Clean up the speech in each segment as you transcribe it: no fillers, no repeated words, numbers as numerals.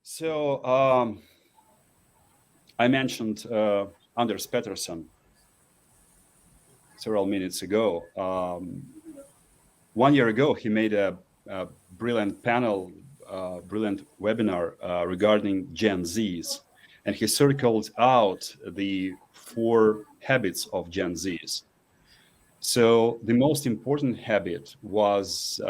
So I mentioned Anders Pettersson several minutes ago. 1 year ago, he made a brilliant panel, brilliant webinar regarding Gen Zs, and he circled out the 4 habits of Gen Zs. So the most important habit was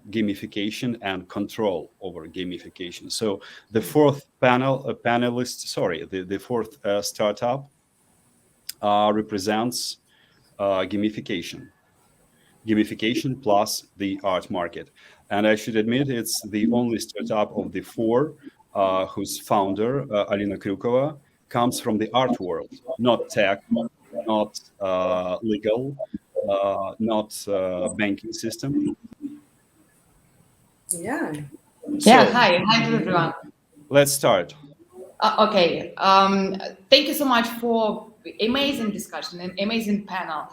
gamification and control over gamification. So the fourth the fourth startup represents gamification. Gamification plus the art market. And I should admit, it's the only startup of the 4 whose founder, Alina Kryukova, comes from the art world, not tech, not legal, not banking system. Yeah. Yeah, So hi to everyone. let's start. Okay, thank you so much for amazing discussion and amazing panel.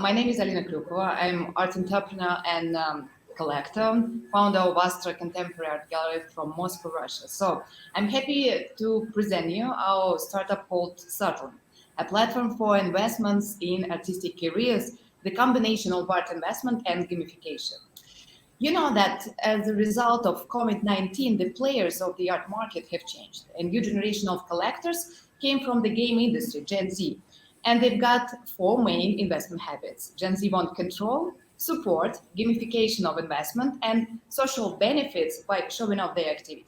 My name is Alina Kryukova. I'm art entrepreneur and collector, founder of Astra Contemporary Art Gallery from Moscow, Russia. So I'm happy to present you our startup called Sarturn, a platform for investments in artistic careers, the combination of art investment and gamification. You know that as a result of COVID-19, the players of the art market have changed. A new generation of collectors came from the game industry, Gen Z, and they've got 4 main investment habits. Gen Z want control, support, gamification of investment, and social benefits by showing off their activity.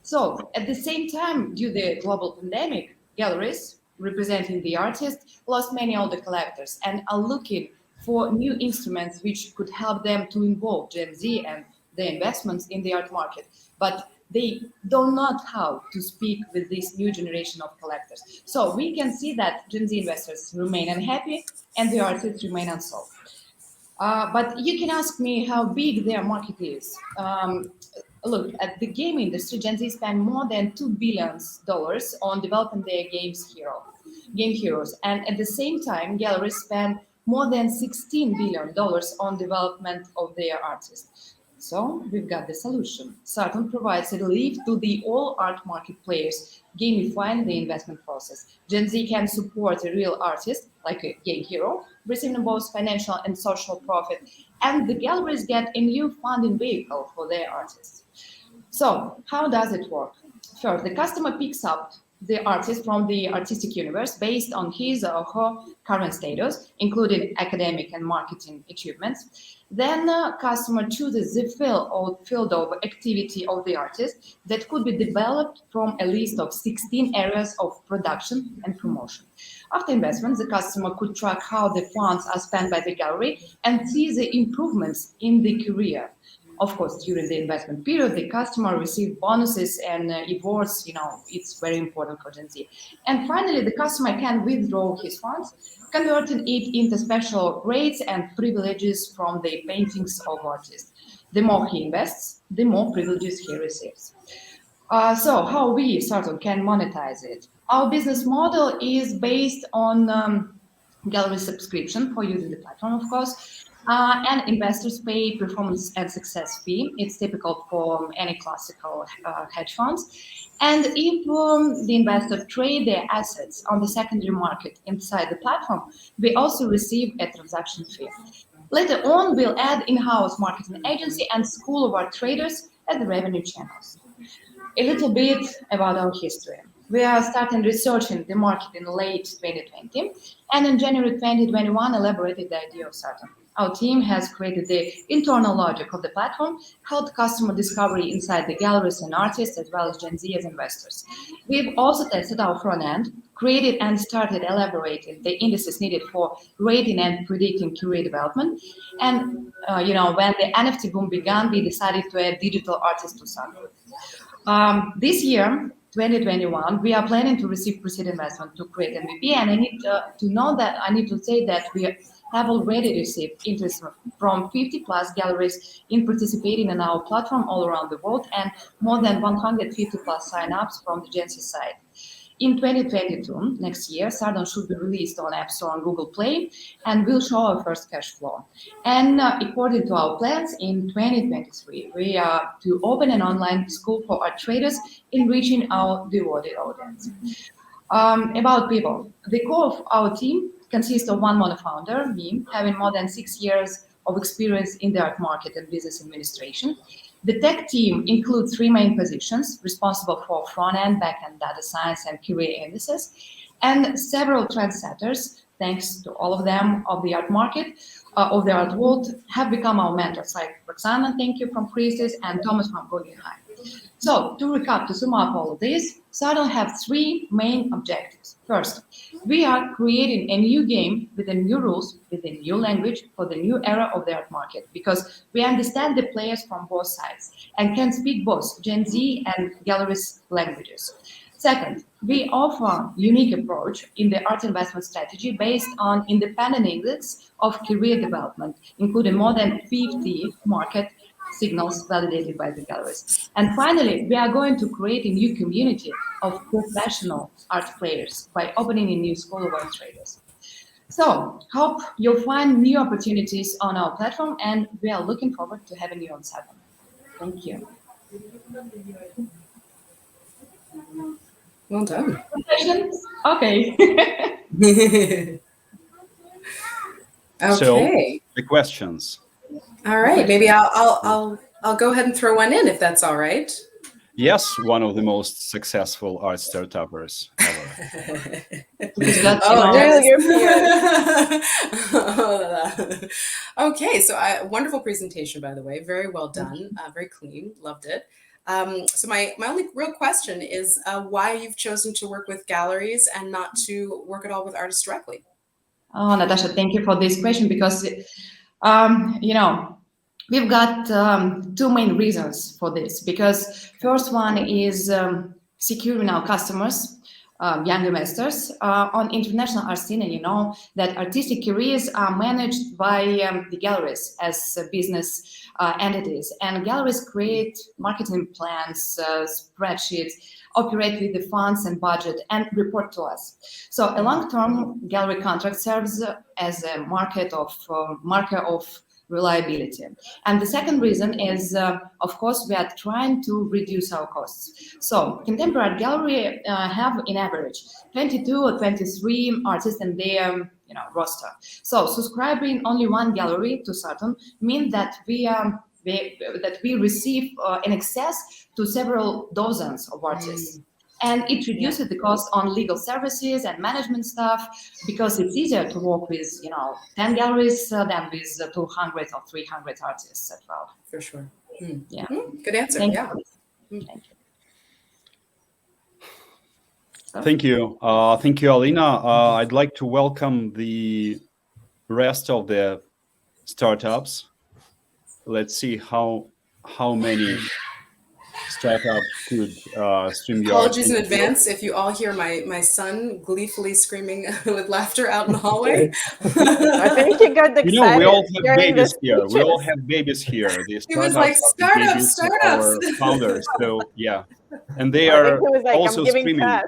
So at the same time, due to the global pandemic, galleries representing the artists lost many older collectors and are looking for new instruments which could help them to involve Gen Z and their investments in the art market. But they don't know how to speak with this new generation of collectors. So we can see that Gen Z investors remain unhappy and the artists remain unsolved. But you can ask me how big their market is. Look, at the game industry, Gen Z spend more than $2 billion on developing their game heroes. And at the same time, galleries spend more than $16 billion on development of their artists. So we've got the solution. Saturn provides a relief to the all art market players, gamifying the investment process. Gen Z can support a real artist, like a game hero, receiving both financial and social profit, and the galleries get a new funding vehicle for their artists. So how does it work? First, the customer picks up the artist from the artistic universe based on his or her current status, including academic and marketing achievements. Then customer chooses the field of activity of the artist that could be developed from a list of 16 areas of production and promotion. After investment, the customer could track how the funds are spent by the gallery and see the improvements in the career. Of course, during the investment period, the customer receives bonuses and awards. It's very important for Gen Z. And finally, the customer can withdraw his funds, converting it into special rates and privileges from the paintings of artists. The more he invests, the more privileges he receives. So how we sort of can monetize it? Our business model is based on gallery subscription for using the platform, of course, and investors pay performance and success fee. It's typical for any classical hedge funds. And if the investor trade their assets on the secondary market inside the platform, we also receive a transaction fee. Later on, we'll add in-house marketing agency and school of art traders as the revenue channels. A little bit about our history. We are starting researching the market in late 2020, and in January 2021, elaborated the idea of Saturn. Our team has created the internal logic of the platform, helped customer discovery inside the galleries and artists, as well as Gen Z as investors. We've also tested our front end, created and started elaborating the indices needed for rating and predicting career development. And when the NFT boom began, we decided to add digital artists to Saturn. This year, 2021, we are planning to receive pre-seed investment to create MVP, and I need to say that we have already received interest from 50 plus galleries in participating in our platform all around the world, and more than 150 plus sign-ups from the Gen Z side. In 2022, next year, Sarturn should be released on App Store and Google Play, and will show our first cash flow. And according to our plans, in 2023, we are to open an online school for our traders, enriching our devoted audience. About people, the core of our team consists of one founder, me, having more than 6 years of experience in the art market and business administration. The tech team includes 3 main positions responsible for front-end, back-end data science and QA indices, and several trendsetters, thanks to all of them, of the art market, of the art world, have become our mentors, like Roxana, thank you, from Priestess, and Thomas from Guggenheim. So, to recap, to sum up all of this, Sarturn have 3 main objectives. First, we are creating a new game with the new rules, with a new language for the new era of the art market, because we understand the players from both sides and can speak both Gen Z and galleries languages. Second, we offer unique approach in the art investment strategy based on independent index of career development, including more than 50 market signals validated by the galleries. And finally, we are going to create a new community of professional art players by opening a new school of art traders. So, hope you'll find new opportunities on our platform, and we are looking forward to having you on Sarturn. Thank you. Well done. Questions? Okay. Okay. So the questions. All right. Maybe I'll go ahead and throw one in if that's all right. Yes, one of the most successful art startuppers ever. Okay, so wonderful presentation, by the way. Very well done. Very clean. Loved it. So my only real question is why you've chosen to work with galleries and not to work at all with artists directly? Oh, Natasha, thank you for this question, because we've got 2 main reasons for this. Because first one is securing our customers, young investors, on international art scene. And you know that artistic careers are managed by the galleries as business entities. And galleries create marketing plans, spreadsheets, operate with the funds and budget, and report to us. So a long-term gallery contract serves as a marker of reliability. And the second reason is, of course, we are trying to reduce our costs. So contemporary gallery have, in average, 22 or 23 artists in their roster. So subscribing only one gallery to Sarturn means that we receive in excess to several dozens of artists. And it reduces the cost on legal services and management staff, because it's easier to work with 10 galleries than with 200 or 300 artists as well. For sure. Yeah. Good answer. Thank yeah. you. Thank you. Thank you, Alina. I'd like to welcome the rest of the startups. Let's see how many startups could stream the Apologies in advance if you all hear my son gleefully screaming with laughter out in the hallway. I think he got excited. We all have during babies the here. We all speeches. have babies here. The He was like, startups are the babies of our startups. founders. So yeah, and they I think are he was like, also I'm giving screaming. cash.